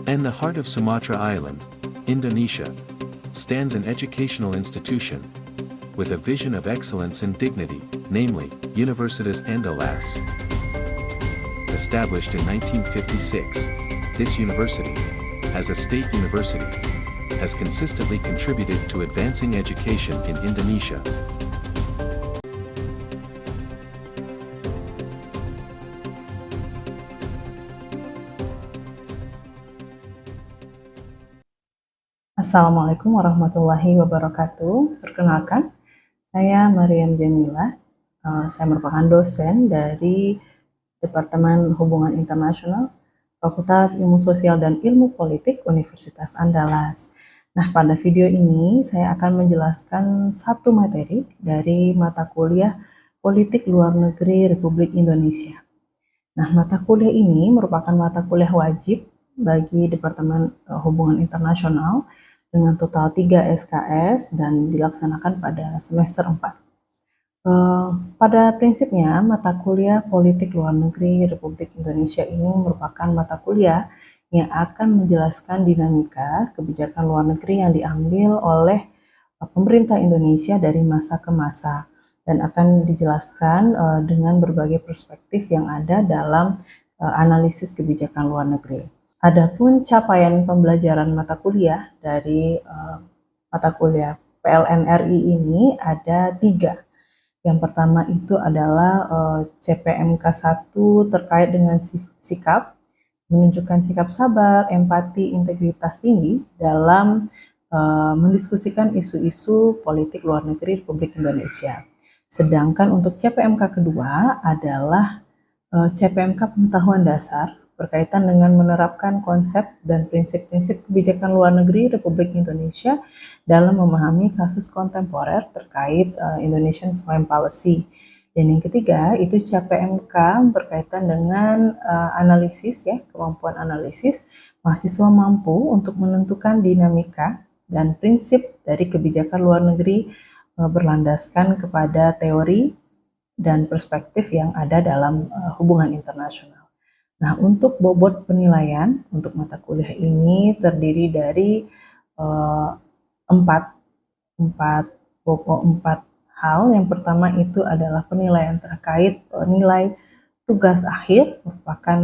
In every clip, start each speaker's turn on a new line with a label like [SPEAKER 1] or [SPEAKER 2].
[SPEAKER 1] In the heart of Sumatra Island, Indonesia, stands an educational institution with a vision of excellence and dignity, namely, Universitas Andalas. Established in 1956, this university, as a state university, has consistently contributed to advancing education in Indonesia.
[SPEAKER 2] Assalamualaikum warahmatullahi wabarakatuh. Perkenalkan, saya Maryam Jamila. Saya merupakan dosen dari Departemen Hubungan Internasional, Fakultas Ilmu Sosial dan Ilmu Politik Universitas Andalas. Nah, pada video ini saya akan menjelaskan satu materi dari mata kuliah Politik Luar Negeri Republik Indonesia. Nah, mata kuliah ini merupakan mata kuliah wajib bagi Departemen Hubungan Internasional dengan total 3 SKS dan dilaksanakan pada semester 4. Pada prinsipnya, mata kuliah Politik Luar Negeri Republik Indonesia ini merupakan mata kuliah yang akan menjelaskan dinamika kebijakan luar negeri yang diambil oleh pemerintah Indonesia dari masa ke masa dan akan dijelaskan dengan berbagai perspektif yang ada dalam analisis kebijakan luar negeri. Adapun capaian pembelajaran mata kuliah dari mata kuliah PLNRI ini ada 3. Yang pertama itu adalah CPMK 1 terkait dengan sikap, menunjukkan sikap sabar, empati, integritas tinggi dalam mendiskusikan isu-isu politik luar negeri Republik Indonesia. Sedangkan untuk CPMK kedua adalah CPMK pengetahuan dasar berkaitan dengan menerapkan konsep dan prinsip-prinsip kebijakan luar negeri Republik Indonesia dalam memahami kasus kontemporer terkait Indonesian Foreign Policy. Dan yang ketiga itu CPMK berkaitan dengan analisis, ya, kemampuan analisis mahasiswa mampu untuk menentukan dinamika dan prinsip dari kebijakan luar negeri berlandaskan kepada teori dan perspektif yang ada dalam hubungan internasional. Nah, untuk bobot penilaian untuk mata kuliah ini terdiri dari empat hal. Yang pertama itu adalah penilaian terkait nilai tugas akhir, merupakan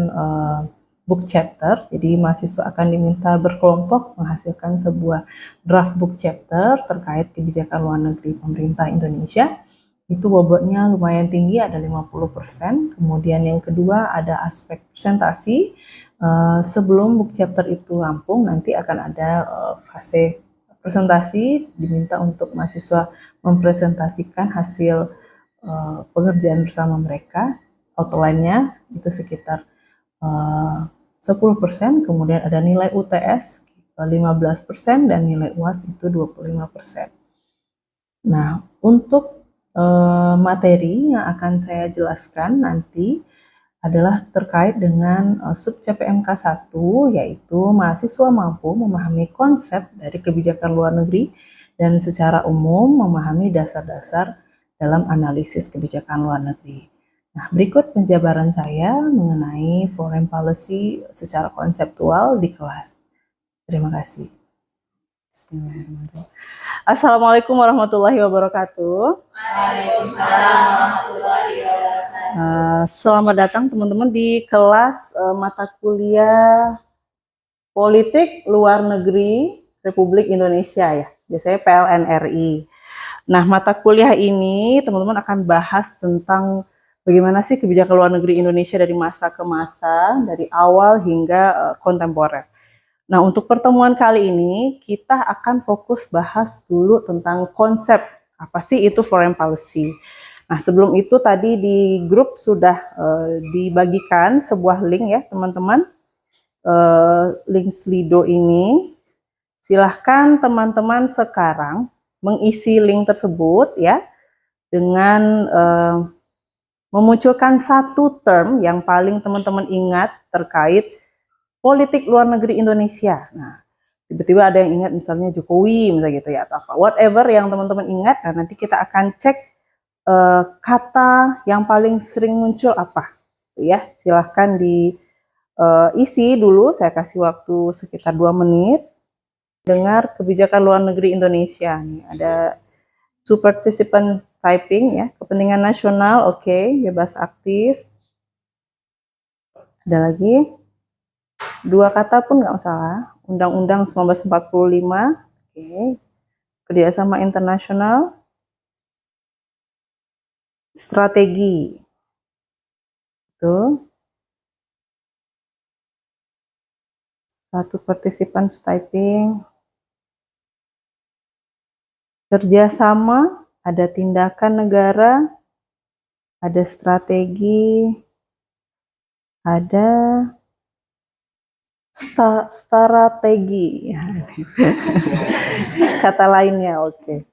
[SPEAKER 2] book chapter. Jadi mahasiswa akan diminta berkelompok menghasilkan sebuah draft book chapter terkait kebijakan luar negeri pemerintah Indonesia. Itu bobotnya lumayan tinggi, ada 50%. Kemudian yang kedua ada aspek presentasi. Sebelum book chapter itu rampung, nanti akan ada fase presentasi, diminta untuk mahasiswa mempresentasikan hasil pengerjaan bersama mereka. Outline-nya itu sekitar 10%, kemudian ada nilai UTS 15% dan nilai UAS itu 25%. Nah, untuk materi yang akan saya jelaskan nanti adalah terkait dengan sub CPMK 1, yaitu mahasiswa mampu memahami konsep dari kebijakan luar negeri dan secara umum memahami dasar-dasar dalam analisis kebijakan luar negeri. Nah, berikut penjabaran saya mengenai foreign policy secara konseptual di kelas. Terima kasih. Bismillahirrahmanirrahim. Assalamualaikum warahmatullahi wabarakatuh.
[SPEAKER 3] Waalaikumsalam warahmatullahi wabarakatuh.
[SPEAKER 2] Selamat datang teman-teman di kelas mata kuliah Politik Luar Negeri Republik Indonesia, ya, biasanya PLNRI. Nah, mata kuliah ini teman-teman akan bahas tentang bagaimana sih kebijakan luar negeri Indonesia dari masa ke masa, dari awal hingga kontemporer. Nah, untuk pertemuan kali ini kita akan fokus bahas dulu tentang konsep apa sih itu foreign policy. Nah, sebelum itu tadi di grup sudah dibagikan sebuah link, ya teman-teman, link Slido ini. Silahkan teman-teman sekarang mengisi link tersebut, ya, dengan memunculkan satu term yang paling teman-teman ingat terkait politik luar negeri Indonesia. Nah, tiba-tiba ada yang ingat misalnya Jokowi, misalnya gitu, ya, atau apa. Whatever yang teman-teman ingat, nah nanti kita akan cek kata yang paling sering muncul apa. Ya, silahkan isi dulu, saya kasih waktu sekitar 2 menit. Dengar kebijakan luar negeri Indonesia. Nih, ada to participant typing ya, kepentingan nasional, oke, bebas aktif. Ada lagi, 2 kata pun nggak masalah. Undang-Undang 1945, oke. Kerjasama internasional, strategi, itu. Satu partisipan typing. Kerjasama, ada tindakan negara, ada strategi, ada strategi, kata lainnya, oke.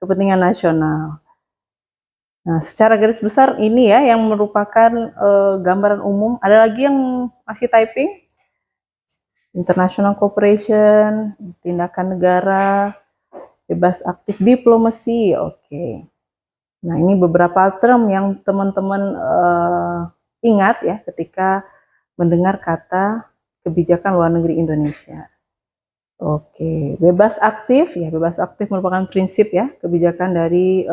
[SPEAKER 2] Kepentingan nasional. Nah, secara garis besar ini ya yang merupakan gambaran umum. Ada lagi yang masih typing? International cooperation, tindakan negara, bebas aktif, diplomasi, oke. Nah, ini beberapa term yang teman-teman ingat ya ketika mendengar kata kebijakan luar negeri Indonesia. Oke, bebas aktif ya, bebas aktif merupakan prinsip ya kebijakan dari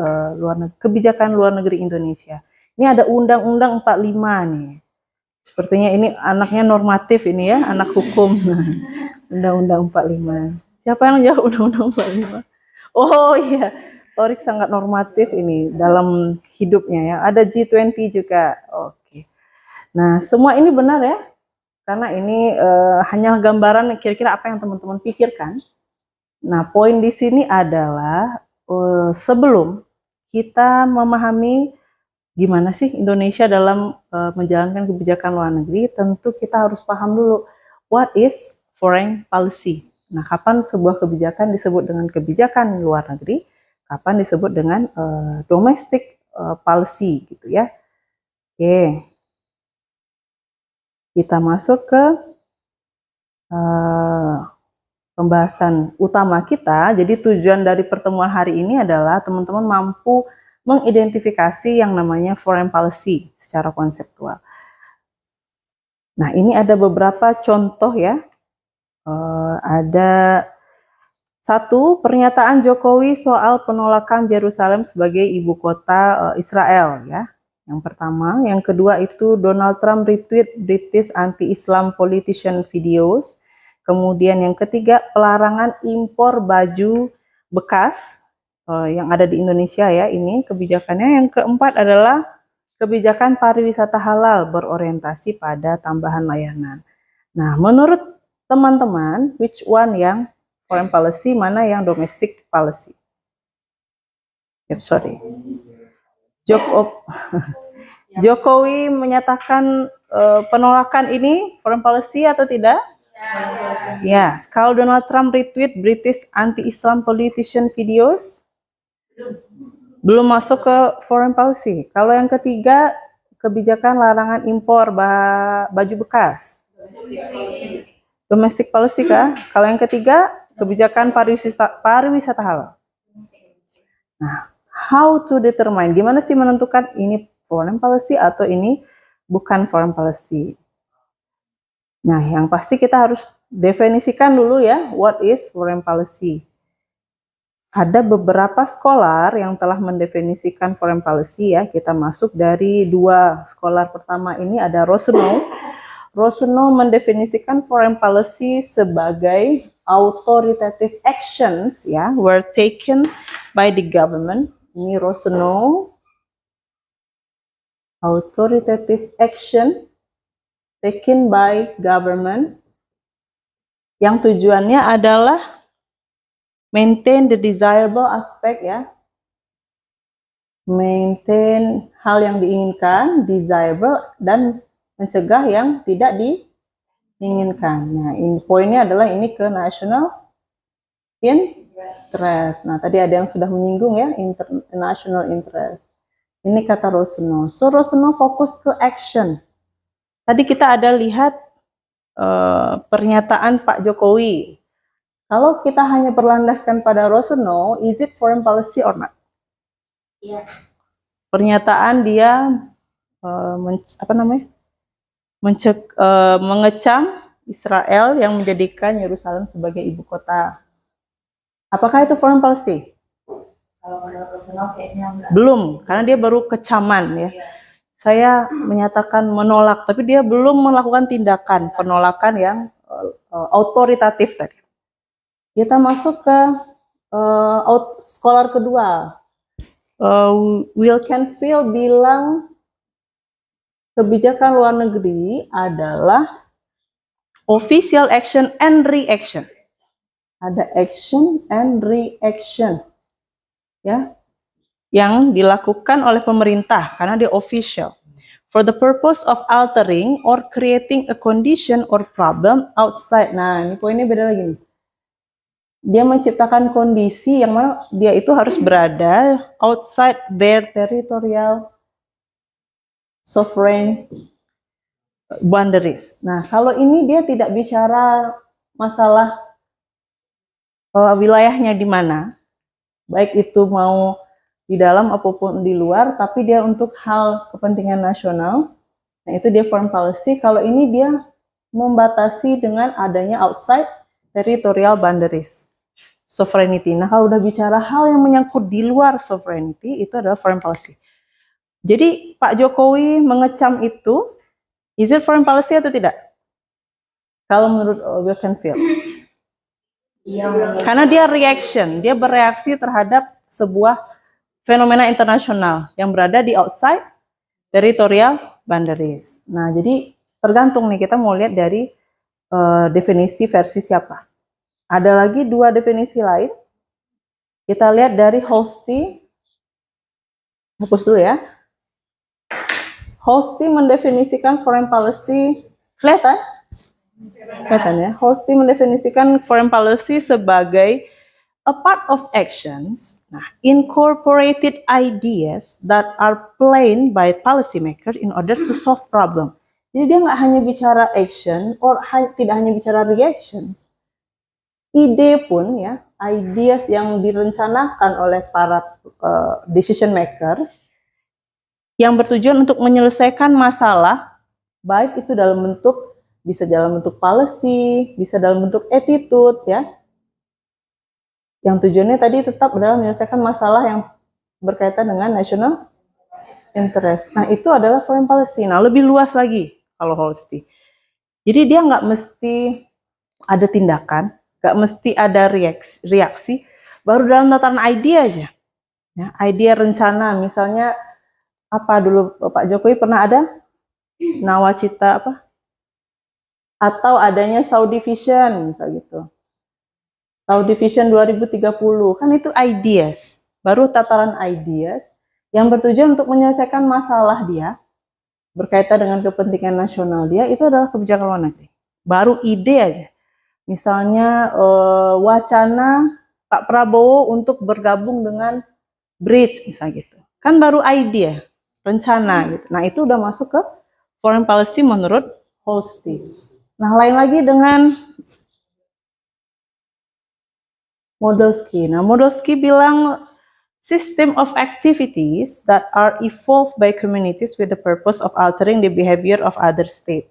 [SPEAKER 2] kebijakan luar negeri Indonesia. Ini ada Undang-Undang 45 nih. Sepertinya ini anaknya normatif ini ya, anak hukum. Undang-Undang 45. Siapa yang jawab Undang-Undang 45? Oh iya, Torik sangat normatif ini dalam hidupnya ya. Ada G20 juga. Oke. Nah, semua ini benar ya. Karena ini hanya gambaran kira-kira apa yang teman-teman pikirkan. Nah, poin di sini adalah sebelum kita memahami gimana sih Indonesia dalam menjalankan kebijakan luar negeri, tentu kita harus paham dulu what is foreign policy. Nah, kapan sebuah kebijakan disebut dengan kebijakan luar negeri, kapan disebut dengan domestic policy gitu ya. Oke. Kita masuk ke pembahasan utama kita. Jadi tujuan dari pertemuan hari ini adalah teman-teman mampu mengidentifikasi yang namanya foreign policy secara konseptual. Nah, ini ada beberapa contoh ya. Ada satu, pernyataan Jokowi soal penolakan Yerusalem sebagai ibu kota Israel ya. Yang pertama, yang kedua itu Donald Trump retweet British anti-Islam politician videos. Kemudian yang ketiga, pelarangan impor baju bekas yang ada di Indonesia ya, ini kebijakannya. Yang keempat adalah kebijakan pariwisata halal berorientasi pada tambahan layanan. Nah, menurut teman-teman, which one yang foreign policy, mana yang domestic policy? Sorry. Jokowi menyatakan penolakan ini foreign policy atau tidak? Ya, kalau Donald Trump retweet British anti-Islam politician videos, belum masuk ke foreign policy. Kalau yang ketiga, kebijakan larangan impor baju bekas, domestic policy kah? Kalau yang ketiga, kebijakan pariwisata halal. Nah, how to determine? Gimana sih menentukan ini foreign policy atau ini bukan foreign policy? Nah, yang pasti kita harus definisikan dulu ya, what is foreign policy. Ada beberapa scholar yang telah mendefinisikan foreign policy ya. Kita masuk dari 2 scholar pertama ini, ada Rosenau. Rosenau mendefinisikan foreign policy sebagai authoritative actions ya, were taken by the government. Ini Rosenau. Authoritative action taken by government yang tujuannya adalah maintain the desirable aspect ya, maintain hal yang diinginkan, desirable, dan mencegah yang tidak diinginkan. Nah, ini poinnya adalah ini ke national interest. Nah, tadi ada yang sudah menyinggung ya, international interest. Ini kata Rosenau. So, Rosenau fokus ke action. Tadi kita ada lihat pernyataan Pak Jokowi. Kalau kita hanya berlandaskan pada Rosenau, is it foreign policy or not?
[SPEAKER 3] Yes.
[SPEAKER 2] Pernyataan dia mengecam Israel yang menjadikan Yerusalem sebagai ibu kota. Apakah itu foreign policy?
[SPEAKER 3] Kalau menurut personal kayaknya enggak.
[SPEAKER 2] Belum, karena dia baru kecaman ya.
[SPEAKER 3] Iya.
[SPEAKER 2] Saya menyatakan menolak, tapi dia belum melakukan tindakan penolakan yang autoritatif tadi. Kita masuk ke scholar kedua. Will Canfield bilang kebijakan luar negeri adalah official action and reaction. Ada action and reaction, ya, yang dilakukan oleh pemerintah karena dia official. For the purpose of altering or creating a condition or problem outside. Nah, ini poinnya beda lagi nih. Dia menciptakan kondisi yang mana dia itu harus berada outside their territorial sovereign boundaries. Nah, kalau ini dia tidak bicara masalah wilayahnya di mana, baik itu mau di dalam apapun di luar, tapi dia untuk hal kepentingan nasional. Nah, itu dia foreign policy. Kalau ini dia membatasi dengan adanya outside territorial boundaries, sovereignty. Nah, kalau udah bicara hal yang menyangkut di luar sovereignty, itu adalah foreign policy. Jadi Pak Jokowi mengecam itu, is it foreign policy atau tidak? Kalau menurut Will Canfield.
[SPEAKER 3] Iya,
[SPEAKER 2] Karena dia reaction, dia bereaksi terhadap sebuah fenomena internasional yang berada di outside territorial boundaries. Nah, jadi tergantung nih, kita mau lihat dari definisi versi siapa. Ada lagi dua definisi lain. Kita lihat dari Holsti. Hapus dulu ya. Holsti mendefinisikan foreign policy, kelihatan? Kelihatan ya. Holsti mendefinisikan foreign policy sebagai a part of actions, incorporated ideas that are planned by policymaker in order to solve problem. Jadi dia nggak hanya bicara action, or tidak hanya bicara reactions. Ide pun ya, ideas yang direncanakan oleh para decision maker yang bertujuan untuk menyelesaikan masalah, baik itu dalam bentuk, bisa dalam bentuk policy, bisa dalam bentuk attitude ya. Yang tujuannya tadi tetap adalah menyelesaikan masalah yang berkaitan dengan national interest. Nah, itu adalah foreign policy. Nah, lebih luas lagi kalau Holsti. Jadi dia nggak mesti ada tindakan, nggak mesti ada reaksi, baru dalam tataran ide aja. Ya, ide rencana, misalnya apa dulu Pak Jokowi pernah ada nawacita apa? Atau adanya Saudi Vision, misal gitu. Saudi Vision 2030, kan itu ideas, baru tataran ideas yang bertujuan untuk menyelesaikan masalah dia, berkaitan dengan kepentingan nasional dia, itu adalah kebijakan luar negeri. Baru ide aja. Misalnya wacana Pak Prabowo untuk bergabung dengan BRICS, misalnya gitu. Kan baru idea, rencana gitu. Nah, itu udah masuk ke foreign policy menurut Holsti. Nah, lain lagi dengan Modelsky. Nah, Modelsky bilang system of activities that are evolved by communities with the purpose of altering the behavior of other state,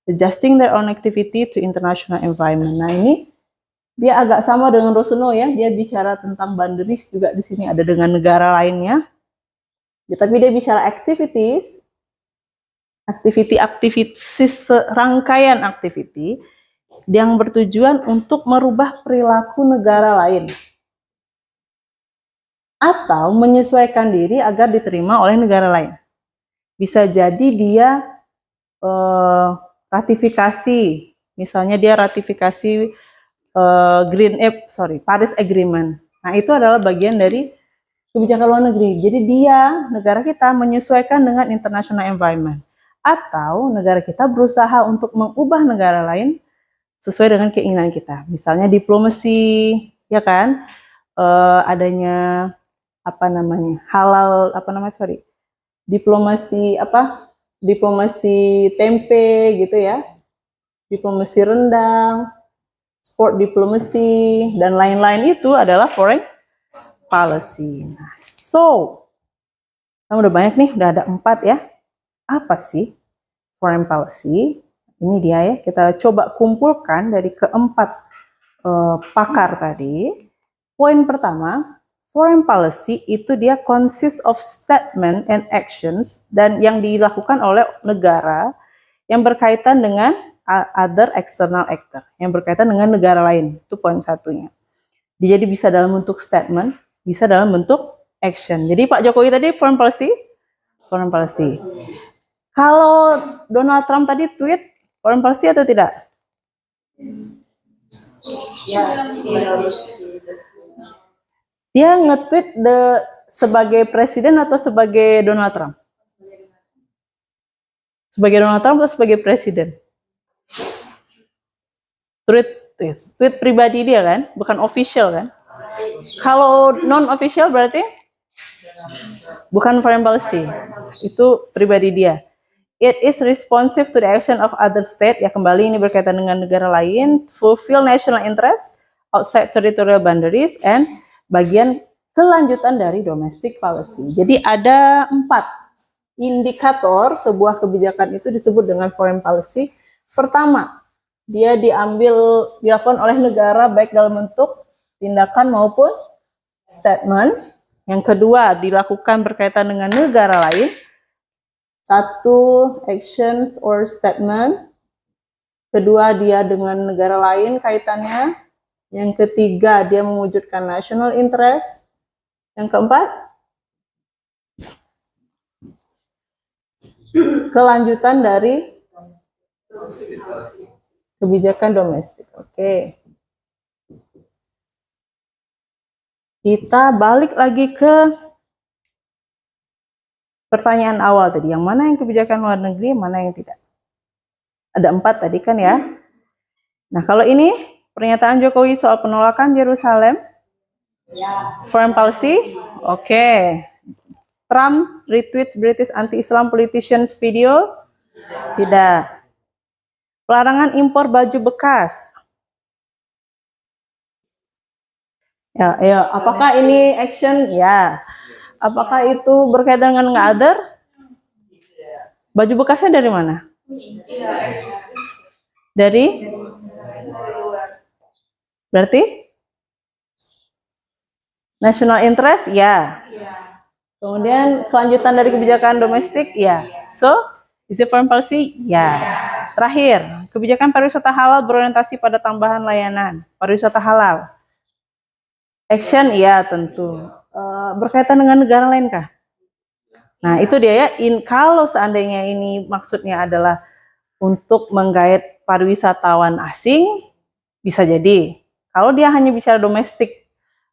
[SPEAKER 2] adjusting their own activity to international environment. Nah, ini dia agak sama dengan Rosuno ya. Dia bicara tentang boundaries juga di sini ada dengan negara lainnya. Ya, tapi dia bicara activities, rangkaian aktiviti yang bertujuan untuk merubah perilaku negara lain atau menyesuaikan diri agar diterima oleh negara lain. Bisa jadi dia ratifikasi, misalnya dia ratifikasi Paris Agreement. Nah, itu adalah bagian dari kebijakan luar negeri. Jadi dia, negara kita menyesuaikan dengan international environment. Atau negara kita berusaha untuk mengubah negara lain sesuai dengan keinginan kita. Misalnya diplomasi, ya kan? Adanya diplomasi tempe gitu ya. Diplomasi rendang, sport diplomasi, dan lain-lain itu adalah foreign policy. Nah, so, kan udah banyak nih, udah ada 4 ya. Apa sih foreign policy. Ini dia ya, kita coba kumpulkan dari keempat pakar tadi. Poin pertama, foreign policy itu dia consists of statement and actions dan yang dilakukan oleh negara yang berkaitan dengan other external actor, yang berkaitan dengan negara lain. Itu poin satunya. Jadi bisa dalam bentuk statement, bisa dalam bentuk action. Jadi Pak Jokowi tadi foreign policy. Kalau Donald Trump tadi tweet foreign policy atau tidak?
[SPEAKER 3] Ya,
[SPEAKER 2] Dia nge-tweet sebagai presiden atau sebagai Donald Trump? Sebagai Donald Trump atau sebagai presiden? Tweet pribadi dia kan, bukan official kan? Kalau non-official berarti bukan foreign policy, itu pribadi dia. It is responsive to the action of other state, ya kembali ini berkaitan dengan negara lain, fulfill national interest outside territorial boundaries, and bagian kelanjutan dari domestic policy. Jadi ada 4 indikator sebuah kebijakan itu disebut dengan foreign policy. Pertama, dia dilakukan oleh negara baik dalam bentuk tindakan maupun statement. Yang kedua, dilakukan berkaitan dengan negara lain. 1, actions or statement. Kedua, dia dengan negara lain kaitannya. Yang ketiga, dia mewujudkan national interest. Yang keempat, kelanjutan dari kebijakan domestik. Oke. Kita balik lagi ke pertanyaan awal tadi, yang mana yang kebijakan luar negeri, mana yang tidak. Ada 4 tadi kan ya. Nah kalau ini pernyataan Jokowi soal penolakan Yerusalem, foreign policy, oke. Trump retweets British anti-Islam politicians video, tidak. Pelarangan impor baju bekas. Ya, apakah ini action? Ya. Apakah itu berkaitan dengan other? Baju bekasnya dari mana? Dari? Berarti? National interest? Ya. Kemudian kelanjutan dari kebijakan domestik? Ya. So, is it foreign policy? Ya. Terakhir, kebijakan pariwisata halal berorientasi pada tambahan layanan. Pariwisata halal. Action? Ya, tentu. Berkaitan dengan negara lain kah? Nah itu dia ya, kalau seandainya ini maksudnya adalah untuk menggait pariwisatawan asing, bisa jadi. Kalau dia hanya bicara domestic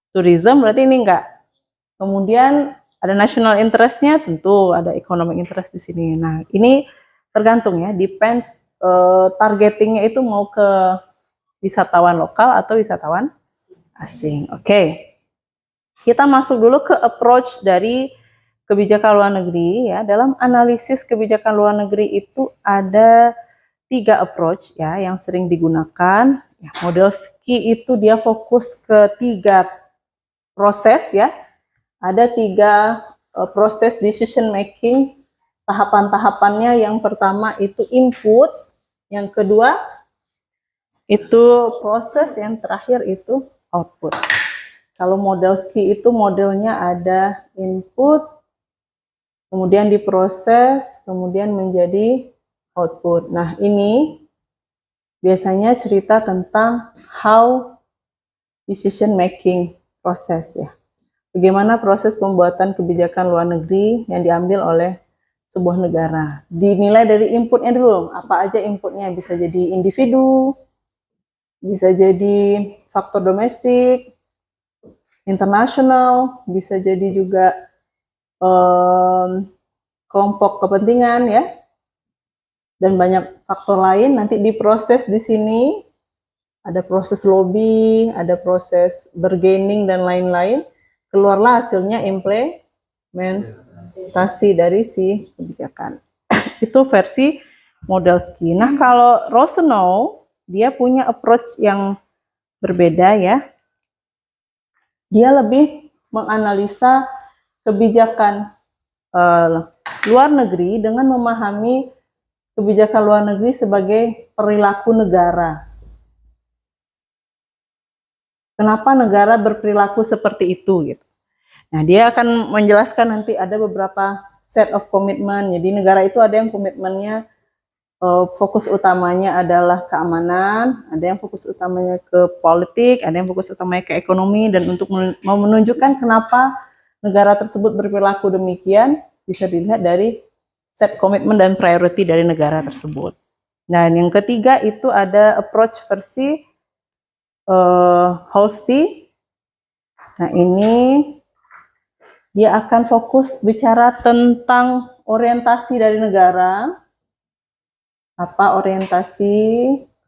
[SPEAKER 2] tourism, berarti ini enggak. Kemudian ada national interest-nya, tentu ada economic interest di sini. Nah ini tergantung ya, depends targetingnya itu mau ke wisatawan lokal atau wisatawan asing. Oke. Kita masuk dulu ke approach dari kebijakan luar negeri ya. Dalam analisis kebijakan luar negeri itu ada 3 approach ya yang sering digunakan. Ya, model SKI itu dia fokus ke 3 proses ya. Ada 3 proses decision making, tahapan-tahapannya. Yang pertama itu input, yang kedua itu proses, yang terakhir itu output. Kalau model SKI itu modelnya ada input, kemudian diproses, kemudian menjadi output. Nah ini biasanya cerita tentang how decision making proses ya. Bagaimana proses pembuatan kebijakan luar negeri yang diambil oleh sebuah negara. Dinilai dari inputnya dulu, apa aja inputnya, bisa jadi individu, bisa jadi faktor domestik, internasional, bisa jadi juga kelompok kepentingan ya, dan banyak faktor lain. Nanti diproses di sini, ada proses lobby, ada proses bargaining dan lain-lain. Keluarlah hasilnya implementasi dari si kebijakan. Itu versi model SKI. Nah kalau Rosenau dia punya approach yang berbeda ya. Dia lebih menganalisa kebijakan luar negeri dengan memahami kebijakan luar negeri sebagai perilaku negara. Kenapa negara berperilaku seperti itu gitu. Nah, dia akan menjelaskan nanti ada beberapa set of commitment. Jadi negara itu ada yang komitmennya fokus utamanya adalah keamanan, ada yang fokus utamanya ke politik, ada yang fokus utamanya ke ekonomi, dan untuk mau menunjukkan kenapa negara tersebut berperilaku demikian bisa dilihat dari set komitmen dan priority dari negara tersebut. Nah, yang ketiga itu ada approach versi Hosty. Nah, ini dia akan fokus bicara tentang orientasi dari negara, apa orientasi,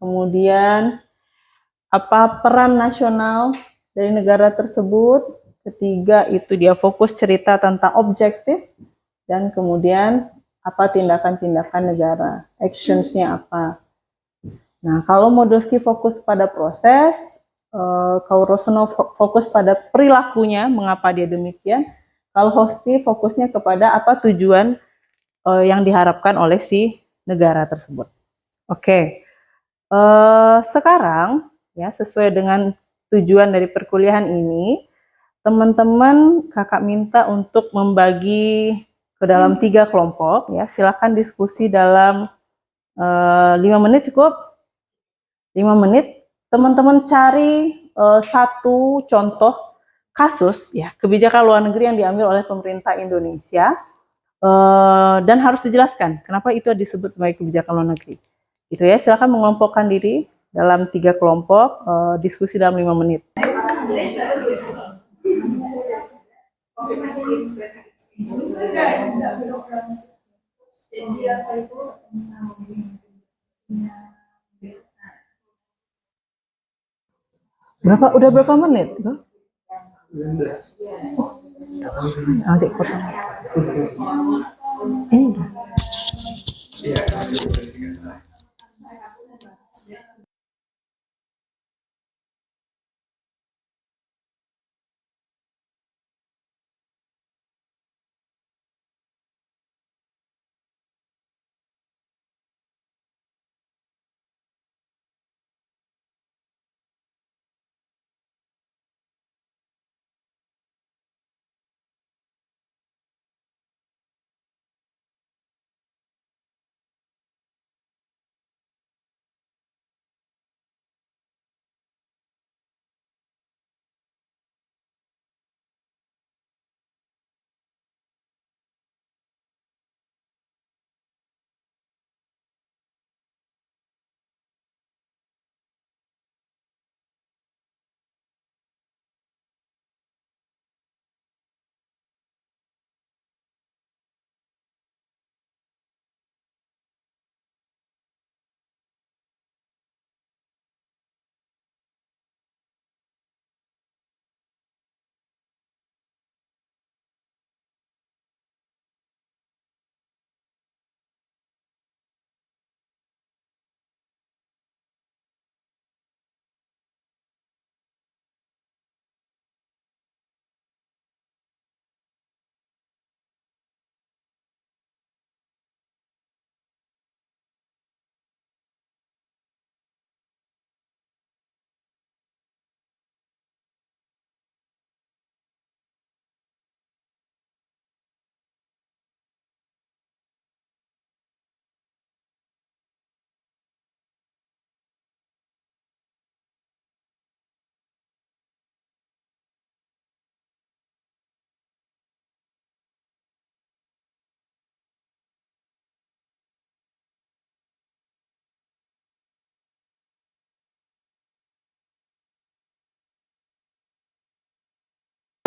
[SPEAKER 2] kemudian apa peran nasional dari negara tersebut. Ketiga itu dia fokus cerita tentang objektif, dan kemudian apa tindakan-tindakan negara, actions-nya apa. Nah, kalau Modelsky fokus pada proses, kalau Rosanov fokus pada perilakunya, mengapa dia demikian. Kalau Hosty fokusnya kepada apa tujuan yang diharapkan oleh si negara tersebut. Oke, sekarang ya sesuai dengan tujuan dari perkuliahan ini, teman-teman kakak minta untuk membagi ke dalam 3 kelompok ya. Silakan diskusi dalam 5 menit cukup. 5 menit, teman-teman cari satu contoh kasus ya kebijakan luar negeri yang diambil oleh pemerintah Indonesia dan harus dijelaskan kenapa itu disebut sebagai kebijakan luar negeri. Itu ya, silakan mengelompokkan diri dalam 3 kelompok, diskusi dalam 5 menit. Udah berapa menit? 19. Oh, nanti potong. Ini udah.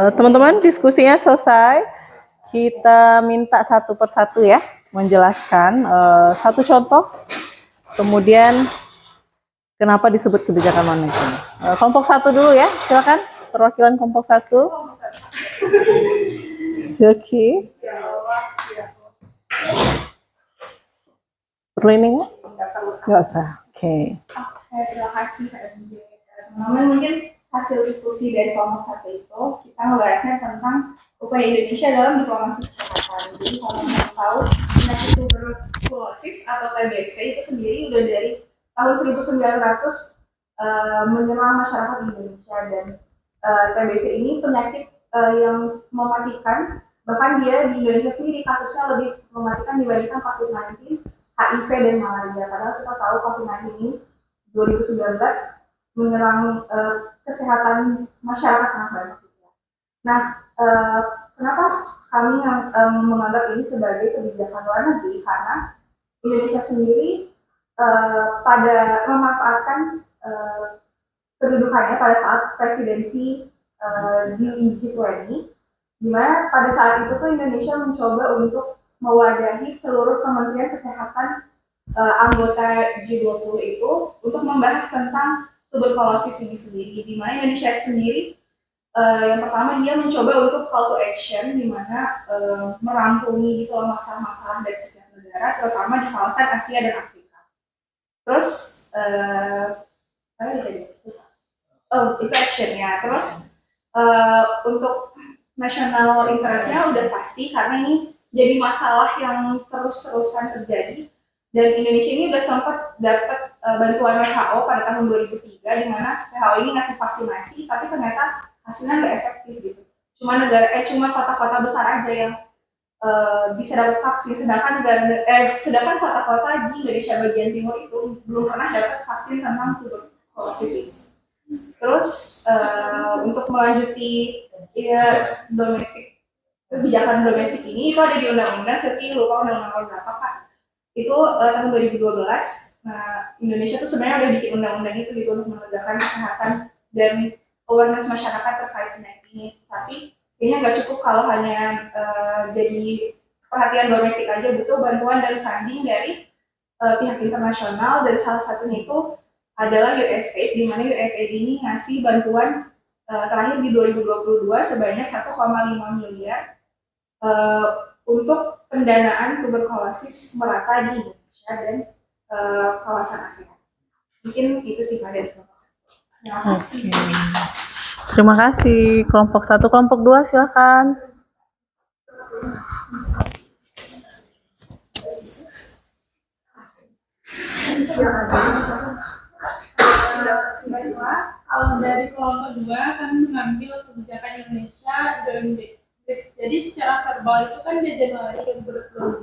[SPEAKER 2] Teman-teman, diskusinya selesai. Kita minta satu persatu ya menjelaskan satu contoh, kemudian kenapa disebut kebijakan luar negeri. Kelompok 1 dulu ya, silakan perwakilan kelompok 1. Silky. Perlu ini nggak? Nggak usah. Oke.
[SPEAKER 3] Terima kasih teman-teman. Mungkin hasil diskusi dari kelompok 1 itu kita membahasnya tentang upaya Indonesia dalam diplomasi kesehatan. Jadi kalau mau tahu penyakit tuberkulosis atau TBC itu sendiri udah dari tahun 1900 menyerang masyarakat Indonesia, dan TBC ini penyakit yang mematikan. Bahkan dia di Indonesia sendiri kasusnya lebih mematikan dibandingkan COVID-19, HIV, dan malaria. Padahal kita tahu COVID-19 ini 2019 menyerang kesehatan masyarakat sangat banyak. Nah, kenapa kami menganggap ini sebagai kebijakan luar negeri? Karena Indonesia sendiri pada memanfaatkan kedudukannya pada saat presidensi di G20, di mana pada saat itu tuh Indonesia mencoba untuk mewadahi seluruh kementerian kesehatan anggota G20 itu untuk membahas tentang tuberkulosis ini sendiri, di mana Indonesia sendiri yang pertama dia mencoba untuk call to action, di mana merangkumi gitu masalah-masalah dari setiap negara, terutama di kawasan Asia dan Afrika. Terus itu actionnya. Terus untuk national interest-nya udah pasti, karena ini jadi masalah yang terus-terusan terjadi, dan Indonesia ini udah sempat dapat bantuan WHO pada tahun 2003, di mana WHO ini ngasih vaksinasi, tapi ternyata hasilnya nggak efektif gitu. Cuma kota-kota besar aja yang bisa dapat vaksin, sedangkan kota-kota di Indonesia bagian timur itu belum pernah dapat vaksin tentang tuberkulosis. Terus untuk melanjuti kebijakan domestik ini, itu ada di undang-undang, saya lupa undang-undang berapa Kak, itu tahun 2012. Nah, Indonesia tuh sebenarnya udah bikin undang-undang itu gitu untuk menegakkan kesehatan dan awareness masyarakat terkait penyakit ini. Tapi kayaknya nggak cukup kalau hanya jadi perhatian domestik aja, butuh bantuan dan funding dari pihak internasional, dan salah satunya itu adalah USAID, di mana USAID ini ngasih bantuan terakhir di 2022 sebanyak 1,5 miliar untuk pendanaan tuberkulosis merata di Indonesia dan kawasan Asia. Mungkin itu sih Pak dari kelompok 1. Terima kasih.
[SPEAKER 2] Terima kasih. Kelompok 1, kelompok 2 silakan.
[SPEAKER 4] Kalau dari kelompok 2 kan mengambil kebijakan Indonesia join BRICS. Jadi secara verbal itu kan dia Januari 2025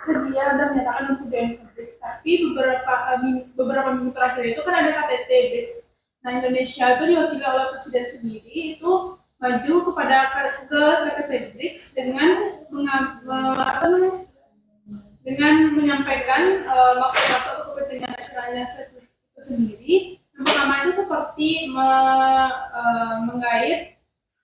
[SPEAKER 4] dan dia udah menyatakan untuk join BRICS. Tapi beberapa minggu terakhir itu kan ada KTT BRICS. Nah, Indonesia itu diwakili oleh presiden sendiri itu maju ke KTT BRICS dengan menyampaikan maksud-maksud atau kepentingan nasionalnya itu sendiri. Yang pertama itu seperti mengait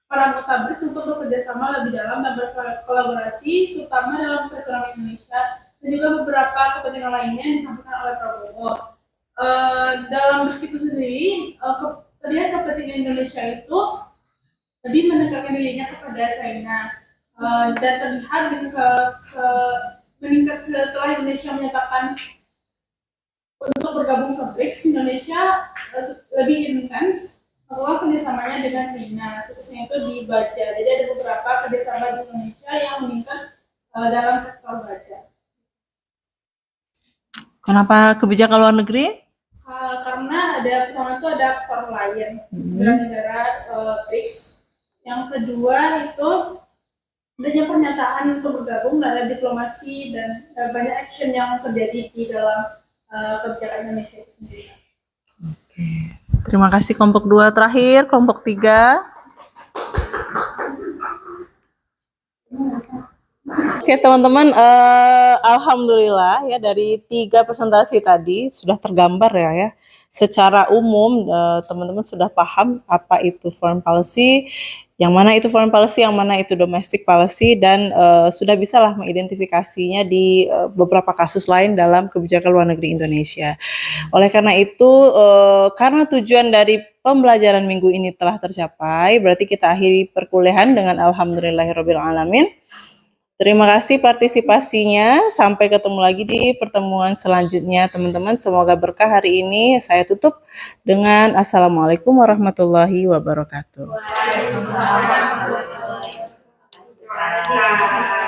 [SPEAKER 4] para anggota BRICS untuk bekerjasama lebih dalam dan berkolaborasi, terutama dalam perekonomian Indonesia, dan juga beberapa kepentingan lainnya yang disampaikan oleh Prabowo. Dalam BRICS itu sendiri, terlihat kepentingan Indonesia itu lebih mendekatkan dirinya kepada China, dan terlihat meningkat setelah Indonesia menyatakan untuk bergabung ke BRICS. Indonesia lebih intens melakukan kerjasamanya dengan China, khususnya itu di baja. Jadi ada beberapa kerjasama di Indonesia yang meningkat dalam sektor baja.
[SPEAKER 2] Kenapa kebijakan luar negeri?
[SPEAKER 4] Karena pertama itu ada aktor lain negara BRICS. Yang kedua itu adanya pernyataan untuk bergabung, ada diplomasi dan banyak action yang terjadi di dalam kebijakan Indonesia itu sendiri.
[SPEAKER 2] Oke. Terima kasih kelompok 2. Terakhir kelompok 3. Oke teman-teman, alhamdulillah ya dari 3 presentasi tadi sudah tergambar ya. Secara umum teman-teman sudah paham apa itu foreign policy, yang mana itu foreign policy, yang mana itu domestic policy, dan sudah bisalah mengidentifikasinya di beberapa kasus lain dalam kebijakan luar negeri Indonesia. Oleh karena itu, karena tujuan dari pembelajaran minggu ini telah tercapai, berarti kita akhiri perkuliahan dengan alhamdulillahirabbil alamin. Terima kasih partisipasinya. Sampai ketemu lagi di pertemuan selanjutnya, teman-teman. Semoga berkah hari ini. Saya tutup dengan Assalamualaikum warahmatullahi wabarakatuh.
[SPEAKER 3] Waalaikumsalam warahmatullahi wabarakatuh.